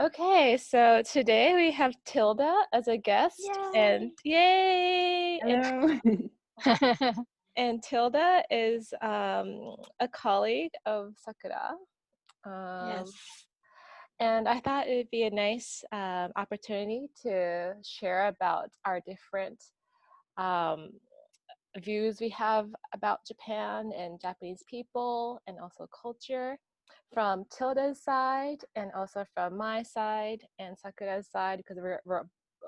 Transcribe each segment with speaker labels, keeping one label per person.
Speaker 1: Okay, so today we have TILDA as a guest, and yay!
Speaker 2: Hello.
Speaker 1: And TILDA is a colleague of Sakura.
Speaker 3: Yes.
Speaker 1: And I thought it'd be a nice opportunity to share about our different views we have about Japan and Japanese people and also culture from Tilda's side and also from my side and Sakura's side, because we're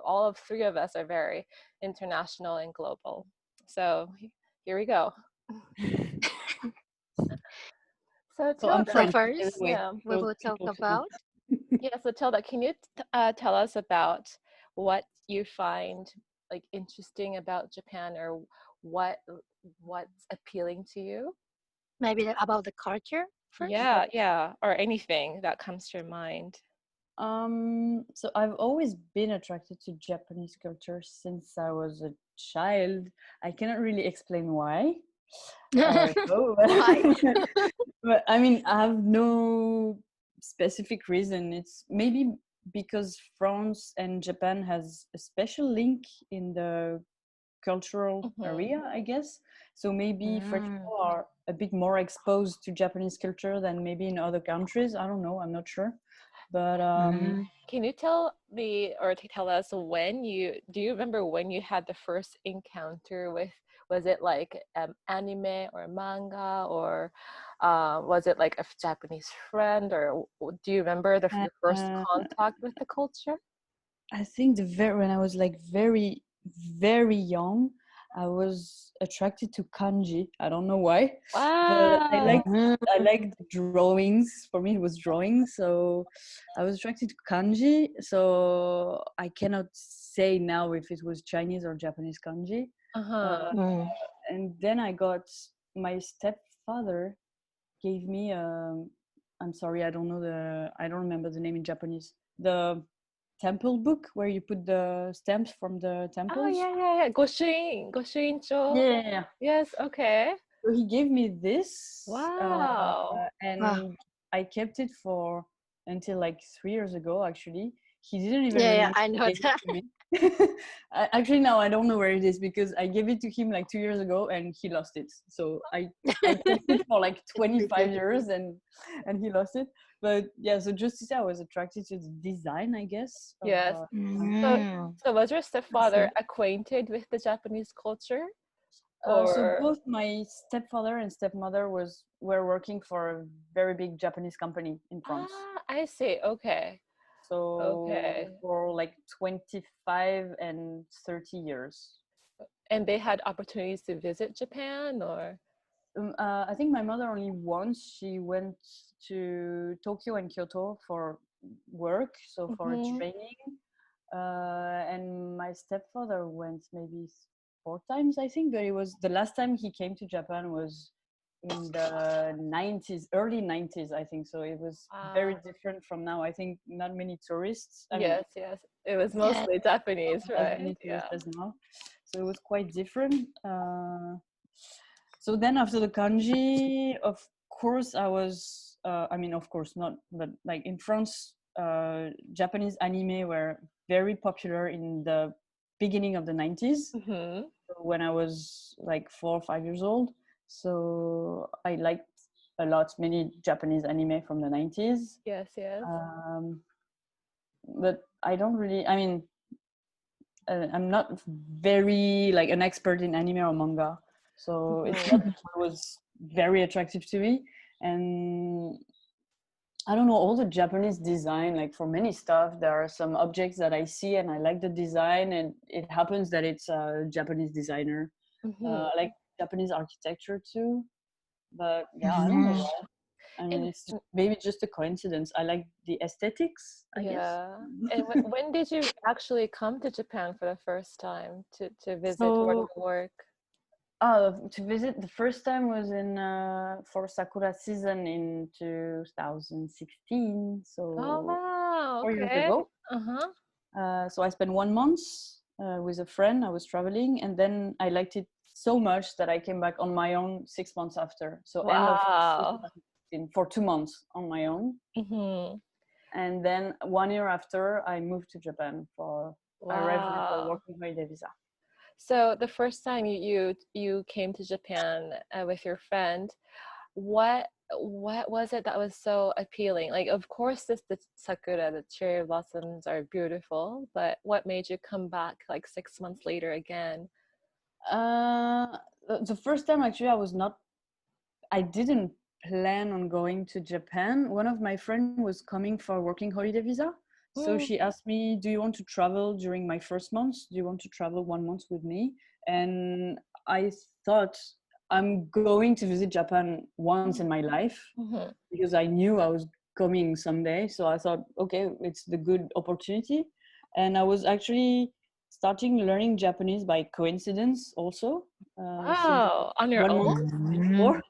Speaker 1: all of three of us are very international and global. So here we go. So
Speaker 2: I'm
Speaker 1: Tilda,
Speaker 2: French.
Speaker 3: First,
Speaker 1: yeah,
Speaker 3: we will talk about
Speaker 1: so Tilda, can you tell us about what you find like interesting about Japan, or what's appealing to you?
Speaker 3: maybe about the culture first.
Speaker 1: Yeah, or anything that comes to your mind.
Speaker 2: So I've always been attracted to Japanese culture since I was a child. I cannot really explain why.
Speaker 3: Why?
Speaker 2: But I mean, I have no specific reason. It's maybe because France and Japan has a special link in the cultural area, I guess. So maybe French people are a bit more exposed to Japanese culture than maybe in other countries. I don't know. I'm not sure. But
Speaker 1: Can you tell me or tell us do you remember when you had the first encounter with, was it like anime or manga, or was it like a Japanese friend, or do you remember your first contact with the culture?
Speaker 2: I think when I was like very, very young, I was attracted to kanji. I don't know why.
Speaker 1: Wow.
Speaker 2: But I liked drawings. For me, it was drawing. So I was attracted to kanji. So I cannot say now if it was Chinese or Japanese kanji. And then my stepfather gave me I'm sorry, I don't remember the name in Japanese. The temple book where you put the stamps from the temples.
Speaker 1: Oh yeah. 御朱印帳.
Speaker 2: Yeah.
Speaker 1: Yes, okay.
Speaker 2: So he gave me this.
Speaker 1: Wow.
Speaker 2: And I kept it until like 3 years ago, actually. He didn't even
Speaker 3: Yeah,
Speaker 2: remember
Speaker 3: I know
Speaker 2: gave
Speaker 3: that.
Speaker 2: it to me. Actually, now I don't know where it is because I gave it to him like 2 years ago and he lost it. So I kept it for like 25 years and he lost it. But yeah, so just to say, I was attracted to the design, I guess.
Speaker 1: Yes. So was your stepfather acquainted with the Japanese culture?
Speaker 2: So both my stepfather and stepmother were working for a very big Japanese company in France.
Speaker 1: I see. Okay.
Speaker 2: So for like 25 and 30 years.
Speaker 1: And they had opportunities to visit Japan, or?
Speaker 2: I think my mother only once. She went to Tokyo and Kyoto for work, so for a training. And my stepfather went maybe 4 times, I think, but it was the last time he came to Japan was in the 90s, early 90s, I think. So it was very different from now. I think not many tourists.
Speaker 1: Yes. It was mostly Japanese, right?
Speaker 2: As many tourists as now. So it was quite different. So then after the kanji, of course, I was, of course not, but like in France, Japanese anime were very popular in the beginning of the 90s, when I was like 4 or 5 years old. So I liked many Japanese anime from the 90s.
Speaker 1: Yes.
Speaker 2: But I don't really, I'm not very like an expert in anime or manga. So it's not what was very attractive to me. And I don't know, all the Japanese design, like for many stuff, there are some objects that I see and I like the design, and it happens that it's a Japanese designer. I like Japanese architecture too. But yeah, I don't know why. I mean, it's maybe just a coincidence. I like the aesthetics, I guess.
Speaker 1: And when did you actually come to Japan for the first time to visit or to work?
Speaker 2: To visit the first time was for Sakura season in 2016. So 4 years ago. So I spent 1 month with a friend. I was traveling, and then I liked it so much that I came back on my own 6 months after. So end of 2016 for 2 months on my own. And then 1 year after, I moved to Japan I arrived with a working holiday visa.
Speaker 1: So the first time you came to Japan with your friend, what was it that was so appealing? Like, of course, the sakura, the cherry blossoms are beautiful, but what made you come back like 6 months later again?
Speaker 2: The first time, actually, I didn't plan on going to Japan. One of my friends was coming for a working holiday visa. So she asked me, do you want to travel during my first month? Do you want to travel 1 month with me? And I thought, I'm going to visit Japan once in my life because I knew I was coming someday. So I thought, okay, it's the good opportunity. And I was actually starting learning Japanese by coincidence also.
Speaker 1: On your
Speaker 2: 1
Speaker 1: own?
Speaker 2: month before.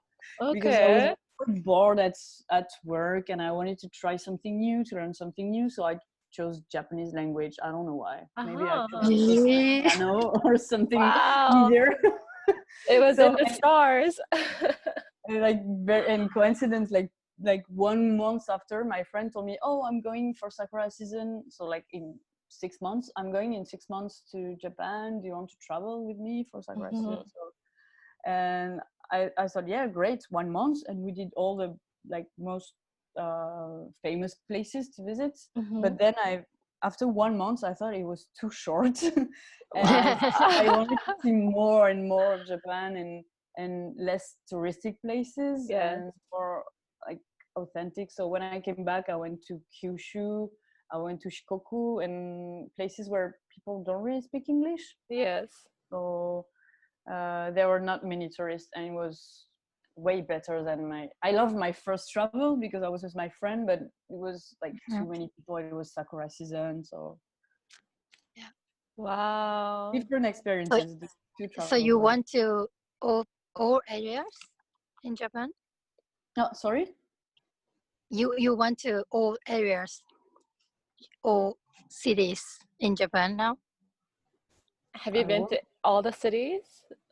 Speaker 2: Because I was bored at work and I wanted to try something new, to learn something new. So I chose Japanese language. I don't know why. Maybe I chose piano or something easier.
Speaker 1: It was in the stars.
Speaker 2: And coincidence, like 1 month after, my friend told me, oh, I'm going for Sakura season. So like in 6 months, I'm going in 6 months to Japan. Do you want to travel with me for Sakura season? And I thought, yeah, great, 1 month. And we did all the like most famous places to visit. But then after 1 month, I thought it was too short. And I wanted to see more and more of Japan and less touristic places and more like authentic. So when I came back, I went to Kyushu, I went to Shikoku, and places where people don't really speak English.
Speaker 1: Yes.
Speaker 2: So there were not many tourists, and it was way better than I love my first travel because I was with my friend, but it was like too many people. It was Sakura season, so
Speaker 3: yeah.
Speaker 1: Wow.
Speaker 2: Different experiences.
Speaker 3: So you went to all areas in Japan?
Speaker 2: No, sorry.
Speaker 3: You went to all areas, all cities in Japan now?
Speaker 1: Have you been to all the cities,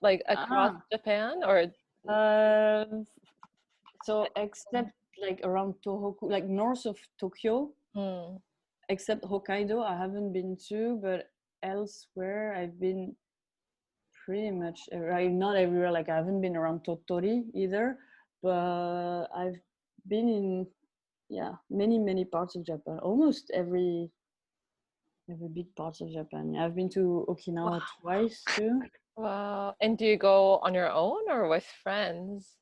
Speaker 1: like across Japan, or?
Speaker 2: So except like around Tohoku, like north of Tokyo, except Hokkaido, I haven't been to, but elsewhere I've been pretty much, not everywhere. Like I haven't been around Totori either, but I've been in, many parts of Japan, almost every big part of Japan. I've been to Okinawa twice too.
Speaker 1: Wow. And do you go on your own or with friends?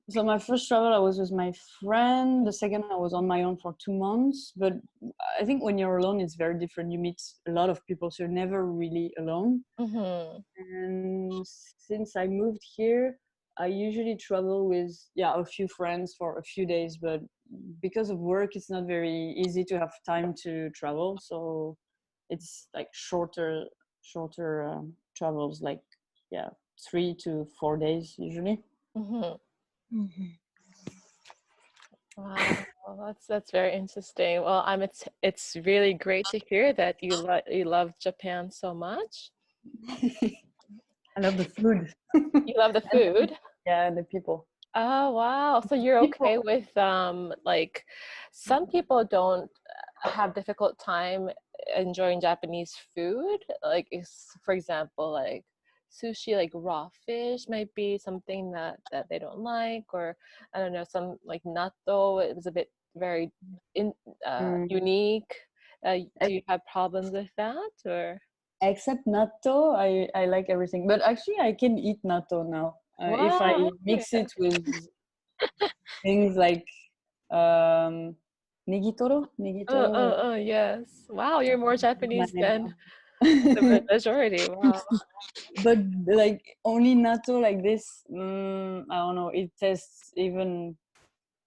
Speaker 2: So my first travel, I was with my friend. The second, I was on my own for 2 months. But I think when you're alone, it's very different. You meet a lot of people, so you're never really alone. And since I moved here, I usually travel with a few friends for a few days. But because of work, it's not very easy to have time to travel. So it's like shorter travels, like 3 to 4 days usually.
Speaker 1: Wow, that's very interesting. Well, it's really great to hear that you love Japan so much.
Speaker 2: I love the food.
Speaker 1: You love the food?
Speaker 2: And the people.
Speaker 1: Oh, wow. So you're okay with like some people don't have difficult time enjoying Japanese food, like for example, like sushi, like raw fish might be something that they don't like, or I don't know, some like natto, it was a bit very unique. Do you have problems with that, or?
Speaker 2: Except natto, I like everything, but actually I can eat natto now if I mix it with things like negitoro.
Speaker 1: Yes. Wow, you're more Japanese than the majority. Wow.
Speaker 2: But like only natto like this, I don't know, it tastes even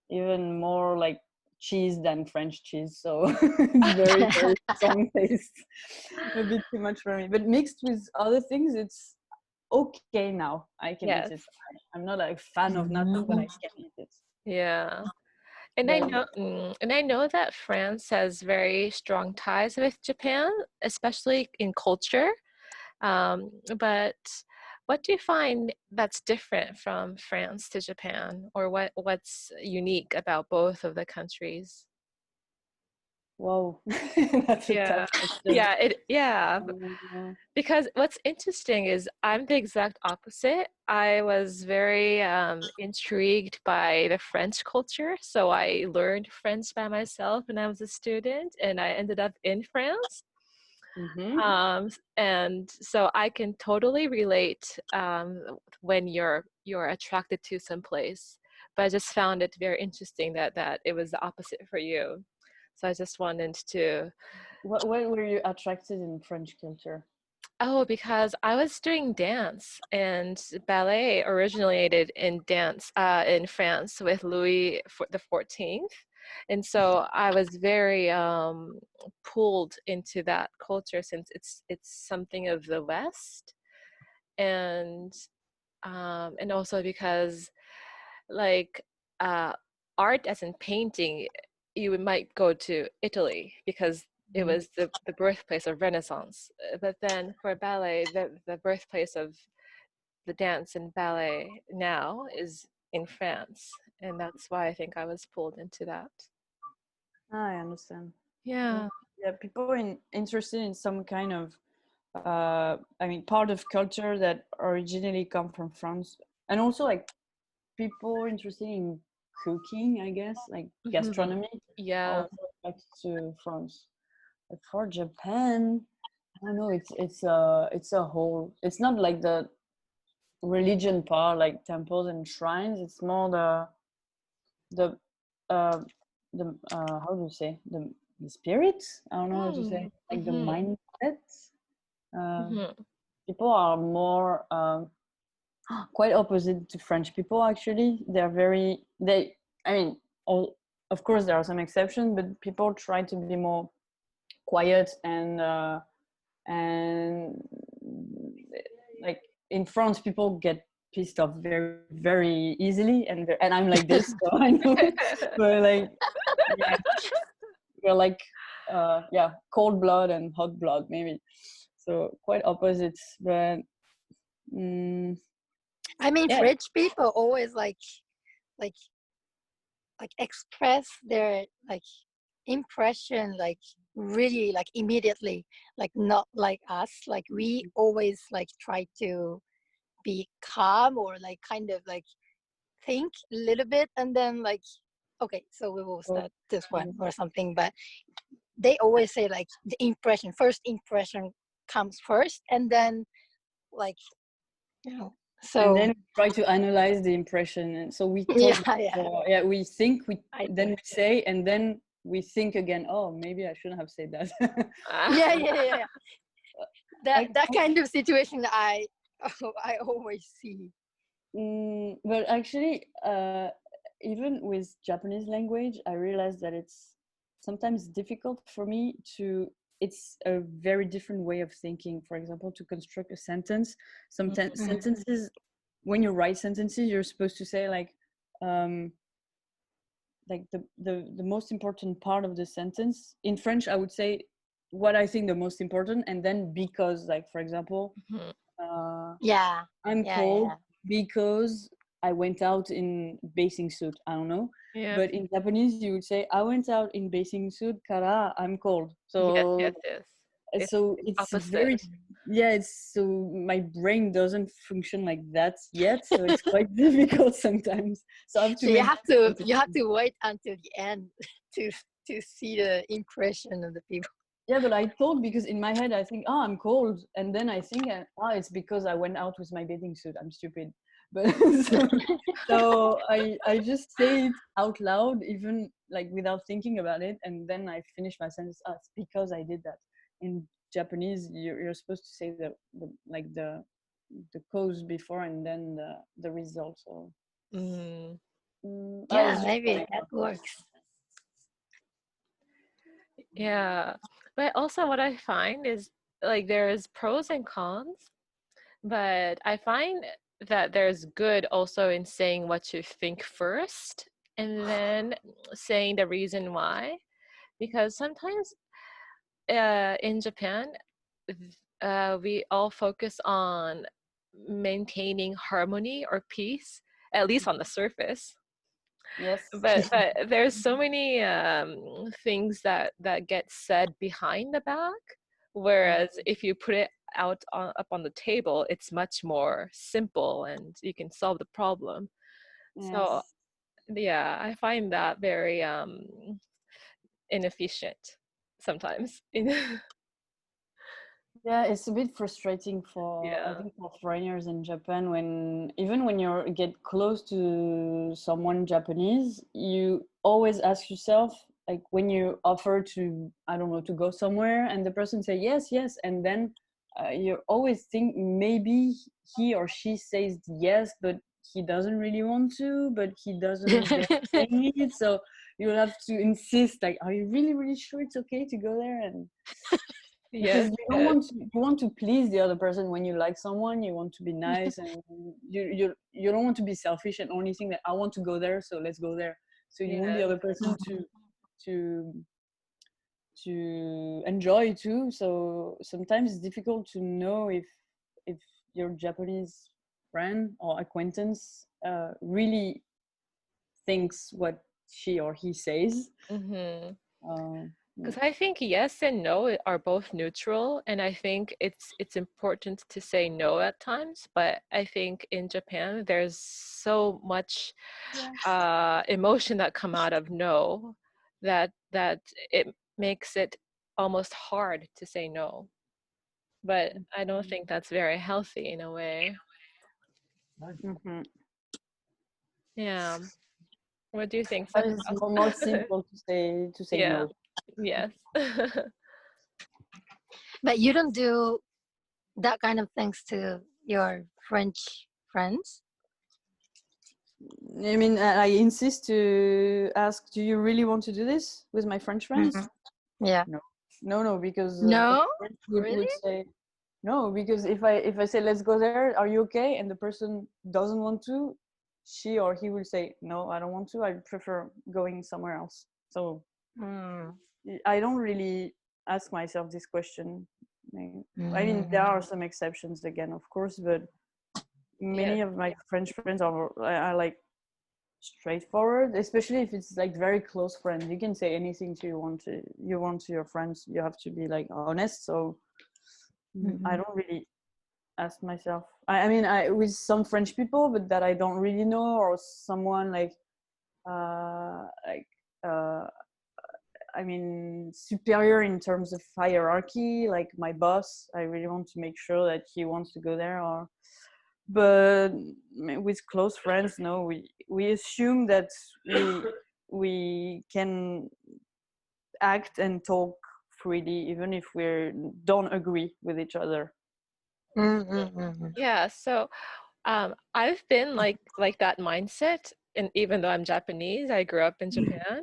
Speaker 2: more like cheese than French cheese, so it's very very strong taste, a bit too much for me. But mixed with other things, it's okay now. I can eat it. I'm not a fan of natto, but I can eat it.
Speaker 1: Yeah. And I know that France has very strong ties with Japan, especially in culture. But what do you find that's different from France to Japan, or what's unique about both of the countries?
Speaker 2: Wow, that's a
Speaker 1: Yeah,
Speaker 2: tough question.
Speaker 1: yeah. Because what's interesting is I'm the exact opposite. I was very intrigued by the French culture, so I learned French by myself when I was a student, and I ended up in France. And so I can totally relate when you're attracted to some place. But I just found it very interesting that it was the opposite for you. So I just wanted to.
Speaker 2: What were you attracted in French culture?
Speaker 1: Oh, because I was doing dance, and ballet originated in dance in France with Louis the 14th. And so I was very pulled into that culture, since it's something of the West, and also because, like, art as in painting, you might go to Italy because it was the birthplace of Renaissance. But then for ballet, the birthplace of the dance and ballet now is in France. And that's why I think I was pulled into that.
Speaker 2: I understand.
Speaker 1: Yeah.
Speaker 2: Yeah, people interested in some kind of, part of culture that originally come from France. And also like people interested in cooking, I guess, like gastronomy.
Speaker 1: Yeah.
Speaker 2: Also back to France. But for Japan, I don't know. It's a whole. It's not like the religion part, like temples and shrines. It's more the how do you say, the spirit? I don't know how to say, like the mindset. People are more quite opposite to French people. Actually, of course there are some exceptions, but people try to be more quiet and like in France, people get pissed off very, very easily, and I'm like this, so I know. But like, yeah, we're like, cold blood and hot blood, maybe. So quite opposites, but.
Speaker 3: I mean, French people always like express their like impression like really like immediately, like not like us. Like we always like try to be calm or like kind of like think a little bit and then like, okay, so we will start this one or something. But they always say like the first impression comes first, and then like, you know, so
Speaker 2: and then try to analyze the impression. And so we talk, we think, we say, and then we think again, oh, maybe I shouldn't have said that.
Speaker 3: yeah. That kind of situation I always see.
Speaker 2: But actually, even with Japanese language, I realized that it's sometimes difficult for me it's a very different way of thinking. For example, to construct a sentence, sentences, when you write sentences, you're supposed to say like the most important part of the sentence. In French, I would say what I think the most important, and then because, like, for example, I'm cold because I went out in bathing suit. I don't know. Yeah. But in Japanese, you would say, I went out in bathing suit kara I'm cold. So
Speaker 1: yes.
Speaker 2: So it's opposite. Very, it's so my brain doesn't function like that yet. So it's quite difficult sometimes. So I have to
Speaker 3: you have to wait until the end to see the impression of the people.
Speaker 2: Yeah, but I thought, because in my head I think, oh, I'm cold, and then I think, it's because I went out with my bathing suit. I'm stupid. But so I just say it out loud, even like without thinking about it, and then I finish my sentence. It's because I did that. In Japanese, you're supposed to say the cause before and then the result. So
Speaker 3: maybe that works.
Speaker 1: Yeah, but also what I find is like there's pros and cons, but I find that there's good also in saying what you think first and then saying the reason why, because sometimes in Japan we all focus on maintaining harmony or peace, at least on the surface.
Speaker 2: Yes.
Speaker 1: But there's so many things that get said behind the back, whereas if you put it out up on the table, it's much more simple and you can solve the problem. So yeah, I find that very inefficient sometimes.
Speaker 2: Yeah, it's a bit frustrating for I
Speaker 1: Yeah.
Speaker 2: think for foreigners in Japan, when even when you get close to someone Japanese, you always ask yourself, like, when you offer to, I don't know, to go somewhere and the person say yes, yes, and then you always think maybe he or she says yes, but he doesn't really want to, but he doesn't dare saying it, so you have to insist, like, are you really really sure it's okay to go there? And because
Speaker 1: Yes.
Speaker 2: you want to please the other person. When you like someone, you want to be nice, and you don't want to be selfish and only think that I want to go there, so let's go there. So you want the other person to enjoy too. So sometimes it's difficult to know if your Japanese friend or acquaintance really thinks what she or he says.
Speaker 1: Because I think yes and no are both neutral, and I think it's important to say no at times. But I think in Japan there's so much emotion that come out of no that it makes it almost hard to say no. But I don't think that's very healthy in a way. Yeah. What do you think, Sakura?
Speaker 2: It's more simple to say
Speaker 1: Yeah.
Speaker 2: no.
Speaker 1: Yes.
Speaker 3: But you don't do that kind of things to your French friends?
Speaker 2: I mean, I insist to ask, do you really want to do this with my French friends?
Speaker 3: Yeah.
Speaker 2: No, because
Speaker 3: No?
Speaker 2: French
Speaker 3: Really?
Speaker 2: would say no, because if I say let's go there, are you okay? And the person doesn't want to, she or he will say no, I don't want to. I prefer going somewhere else. So I don't really ask myself this question. I mean, there are some exceptions again, of course, but many of my French friends are like straightforward, especially if it's like very close friends. You can say anything you want to your friends. You have to be like honest. So I don't really ask myself. I mean, I with some French people, but that I don't really know, or someone like uh like uh I mean, superior in terms of hierarchy, like my boss. I really want to make sure that he wants to go there. Or but with close friends, no, we assume that we can act and talk freely even if we don't agree with each other.
Speaker 1: Yeah, so I've been like that mindset, and even though I'm Japanese, I grew up in Japan.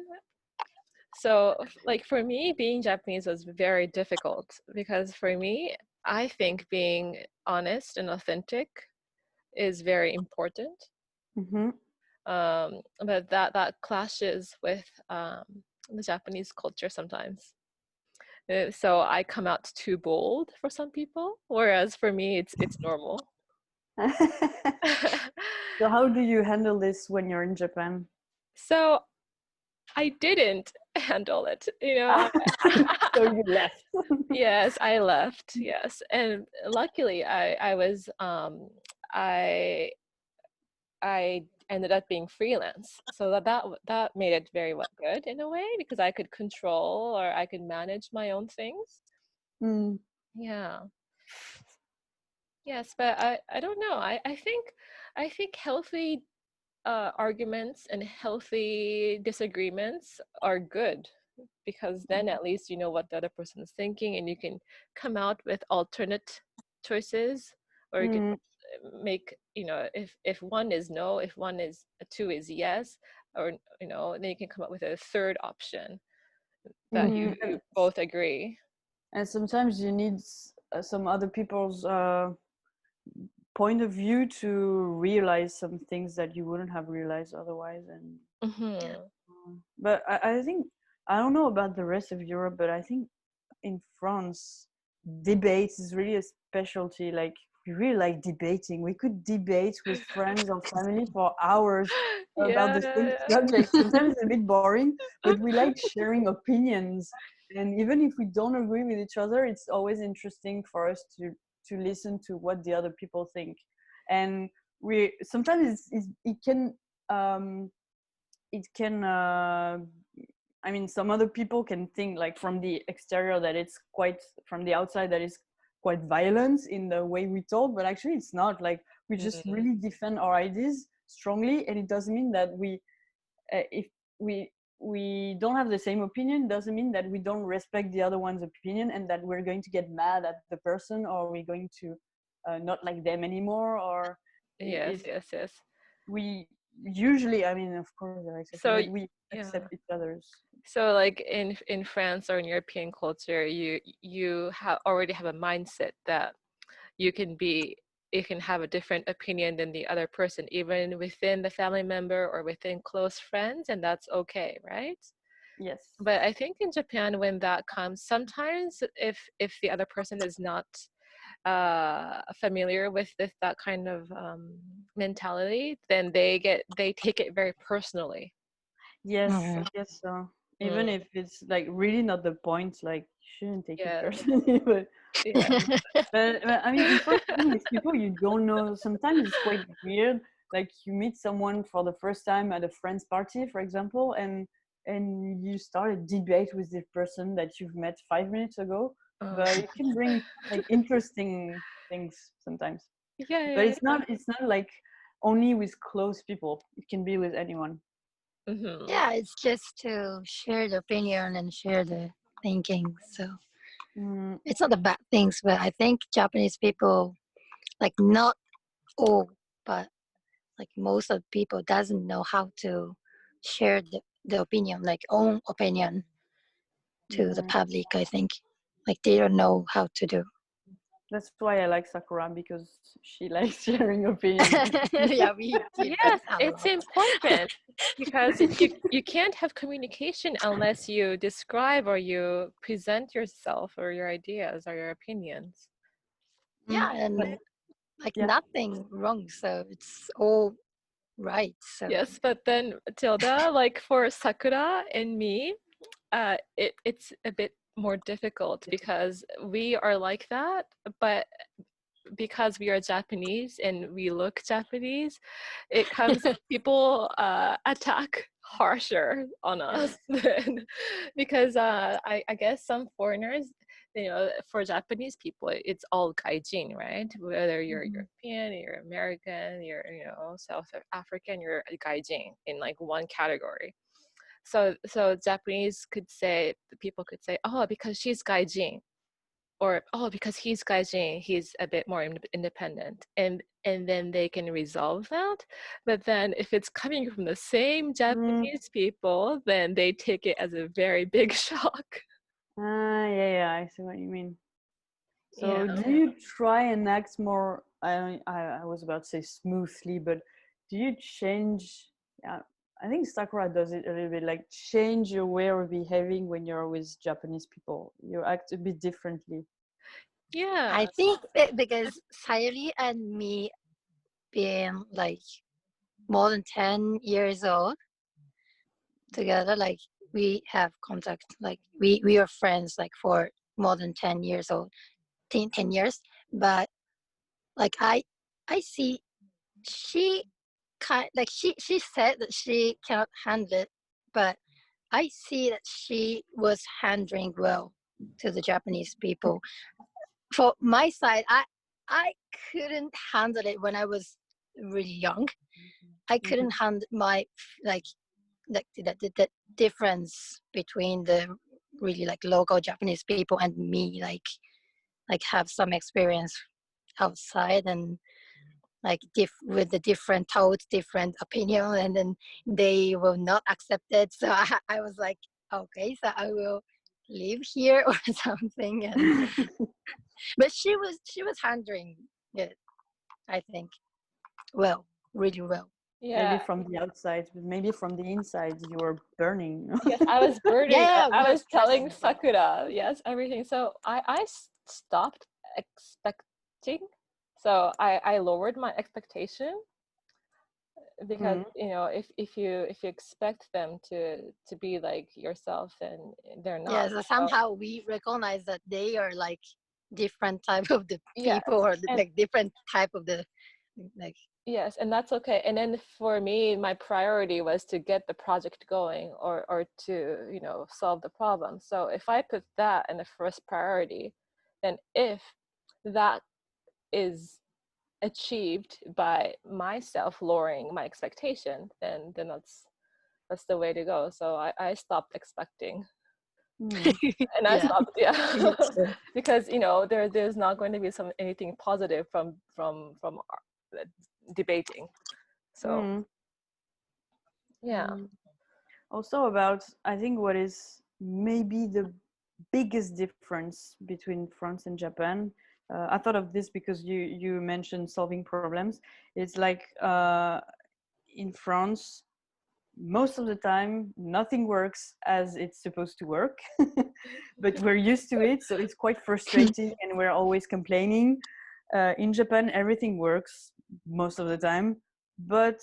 Speaker 1: So like for me, being Japanese was very difficult because for me, I think being honest and authentic is very important. But that clashes with the Japanese culture sometimes. So I come out too bold for some people, whereas for me, it's normal.
Speaker 2: So how do you handle this when you're in Japan?
Speaker 1: So I didn't handle it, you know.
Speaker 2: So you left.
Speaker 1: Yes, I left. Yes, and luckily, I ended up being freelance, so that made it very good in a way because I could control or I could manage my own things. Yeah. Yes, but I don't know. I think healthy arguments and healthy disagreements are good because then at least you know what the other person is thinking and you can come out with alternate choices, or you can make, you know, if one is no, if one is two is yes, or you know, then you can come up with a third option that you both agree.
Speaker 2: And sometimes you need some other people's point of view to realize some things that you wouldn't have realized otherwise. And but I think, I don't know about the rest of Europe, but I think in France debate is really a specialty. Like we really like debating. We could debate with friends or family for hours about the same subject. Sometimes it's a bit boring, but we like sharing opinions. And even if we don't agree with each other, it's always interesting for us to listen to what the other people think. And we sometimes it can I mean, some other people can think like from the exterior that it's quite, from the outside, that it's quite violent in the way we talk, but actually it's not. Like, we just really defend our ideas strongly, and it doesn't mean that if we don't have the same opinion, doesn't mean that we don't respect the other one's opinion and that we're going to get mad at the person, or we're going to not like them anymore, or
Speaker 1: yes.
Speaker 2: we usually, I mean, of course there are exceptions,
Speaker 1: So
Speaker 2: but we accept each other's.
Speaker 1: So like in France or in European culture, you already have a mindset that you can have a different opinion than the other person, even within the family member or within close friends, and that's okay, right?
Speaker 2: Yes.
Speaker 1: But I think in Japan, when that comes, sometimes if the other person is not familiar with that kind of mentality, then they take it very personally.
Speaker 2: Yes, I guess so. Even if it's like really not the point, like you shouldn't take it personally. But but I mean, before speaking with people you don't know, sometimes it's quite weird. Like, you meet someone for the first time at a friend's party, for example, and you start a debate with this person that you've met 5 minutes ago. But it can bring like interesting things sometimes. But it's not like only with close people. It can be with anyone.
Speaker 3: Yeah, it's just to share the opinion and share the thinking. So it's not the bad things, but I think Japanese people, like, not all, but like most of the people doesn't know how to share the opinion, like own opinion, to the public. I think like they don't know how to do.
Speaker 2: That's why I like Sakura, because she likes sharing opinions.
Speaker 3: Yeah, we did.
Speaker 1: Yes, it's important because you can't have communication unless you describe or you present yourself or your ideas or your opinions.
Speaker 3: Yeah, and like nothing wrong, so it's all right. So
Speaker 1: yes, but then TILDA, like for Sakura and me, it's a bit more difficult because we are like that, but because we are Japanese and we look Japanese, it comes people attack harsher on us because I guess some foreigners, for Japanese people, it's all gaijin, right? Whether you're European, you're American, you're South African, you're a gaijin in like one category. So people could say, oh, because she's gaijin, or oh, because he's gaijin, he's a bit more independent, and then they can resolve that. But then if it's coming from the same Japanese people, then they take it as a very big shock.
Speaker 2: Yeah, I see what you mean. So do you try and act more, I was about to say smoothly, but do you change, I think Sakura does it a little bit, like change your way of behaving when you're with Japanese people? You act a bit differently.
Speaker 1: Yeah,
Speaker 3: I think because Sayuri and me being like more than 10 years old together, like we have contact, like we are friends like for more than 10 years old, 10 years. But like I see she she said that she cannot handle it, but I see that she was handling well to the Japanese people. For my side, I couldn't handle it when I was really young. I couldn't handle my like the difference between the really like local Japanese people and me, like have some experience outside and like with the different thoughts, different opinion, and then they will not accept it. So I was like, okay, so I will live here or something. And but she was handling it, I think, well, really well.
Speaker 1: yeah.
Speaker 2: Maybe from the outside, but maybe from the inside you were burning.
Speaker 1: Yes, I was burning.
Speaker 3: Yeah,
Speaker 1: I was telling
Speaker 3: 100%.
Speaker 1: Sakura, yes, everything. So I stopped expecting So I lowered my expectation, because you know, if you expect them to be like yourself, then they're not.
Speaker 3: Yeah, so somehow we recognize that they are like different type of the
Speaker 1: Yes,
Speaker 3: people, or
Speaker 1: and
Speaker 3: like different type of the like.
Speaker 1: yes, and that's okay. And then for me, my priority was to get the project going, or to, you know, solve the problem. So if I put that in the first priority, then if that is achieved by myself lowering my expectation, then that's the way to go. So I stopped expecting. And I
Speaker 3: Yeah.
Speaker 1: stopped, yeah.
Speaker 3: Sure.
Speaker 1: Because, you know, there's not going to be anything positive from debating. So yeah.
Speaker 2: Also about, I think what is maybe the biggest difference between France and Japan. I thought of this because you mentioned solving problems. It's like in France, most of the time nothing works as it's supposed to work, but we're used to it, so it's quite frustrating and we're always complaining. In Japan, everything works most of the time, but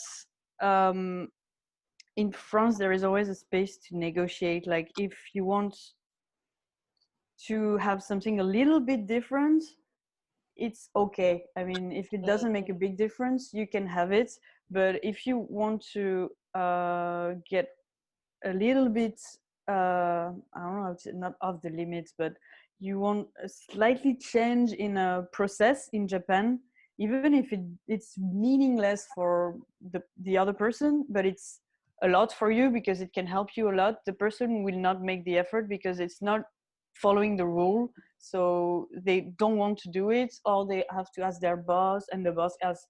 Speaker 2: in France there is always a space to negotiate. Like if you want to have something a little bit different, it's okay. I mean, if it doesn't make a big difference, you can have it. But if you want to get a little bit, I don't know, not off the limits, but you want a slightly change in a process in Japan, even if it's meaningless for the other person, but it's a lot for you because it can help you a lot, the person will not make the effort because it's not following the rule. So they don't want to do it, or they have to ask their boss, and the boss asks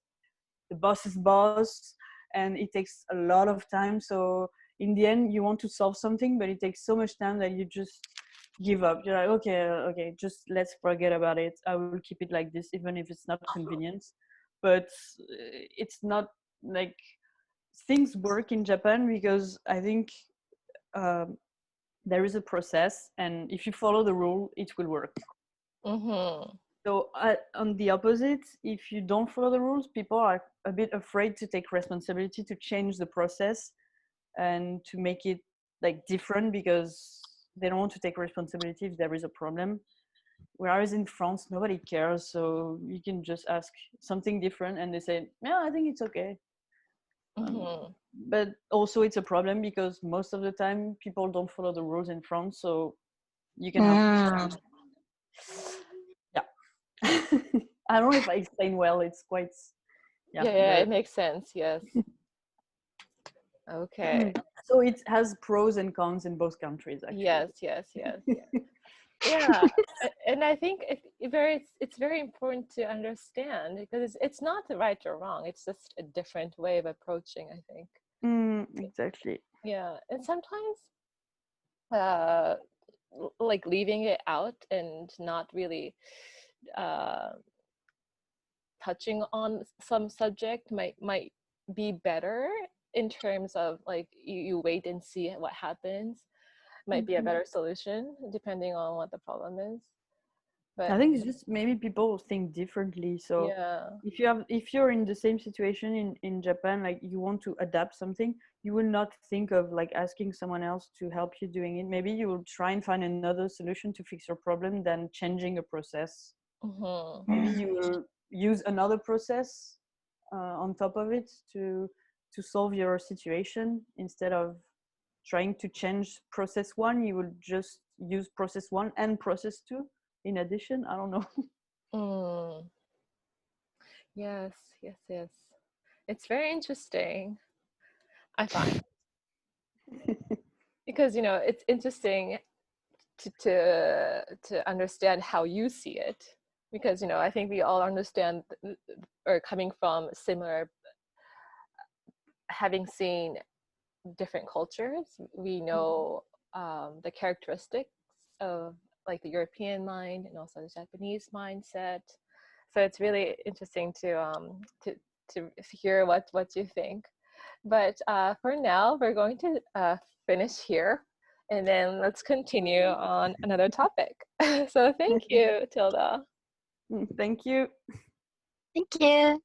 Speaker 2: the boss's boss, and it takes a lot of time. So in the end, you want to solve something, but it takes so much time that you just give up. You're like, okay, just let's forget about it. I will keep it like this, even if it's not convenient. But it's not like things work in Japan because I think there is a process, and if you follow the rule, it will work. So on the opposite, if you don't follow the rules, people are a bit afraid to take responsibility to change the process and to make it like different because they don't want to take responsibility if there is a problem. Whereas in France, nobody cares, so you can just ask something different and they say, yeah, I think it's okay. But also it's a problem because most of the time people don't follow the rules in France, so you can have I don't know if I explain well. It's quite
Speaker 1: yeah, it makes sense. Yes. Okay.
Speaker 2: So it has pros and cons in both countries, actually.
Speaker 1: Yes. Yeah, and I think it's very important to understand because it's not right or wrong. It's just a different way of approaching, I think.
Speaker 2: Exactly.
Speaker 1: Yeah, and sometimes like leaving it out and not really touching on some subject might be better in terms of like you wait and see what happens. Might be a better solution depending on what the problem is. But
Speaker 2: I think it's just maybe people think differently. So
Speaker 1: yeah,
Speaker 2: if you're in the same situation in Japan, like you want to adapt something, you will not think of like asking someone else to help you doing it. Maybe you will try and find another solution to fix your problem than changing a process. Maybe you will use another process on top of it to solve your situation. Instead of trying to change process one, you will just use process one and process two in addition. I don't know.
Speaker 1: Yes. It's very interesting, I find. Because, you know, it's interesting to understand how you see it. Because, you know, I think we all understand or coming from similar, having seen different cultures, we know the characteristics of like the European mind and also the Japanese mindset. So it's really interesting to hear what you think. But for now, we're going to finish here, and then let's continue on another topic. So thank you, TILDA.
Speaker 2: Thank you.
Speaker 3: Thank you.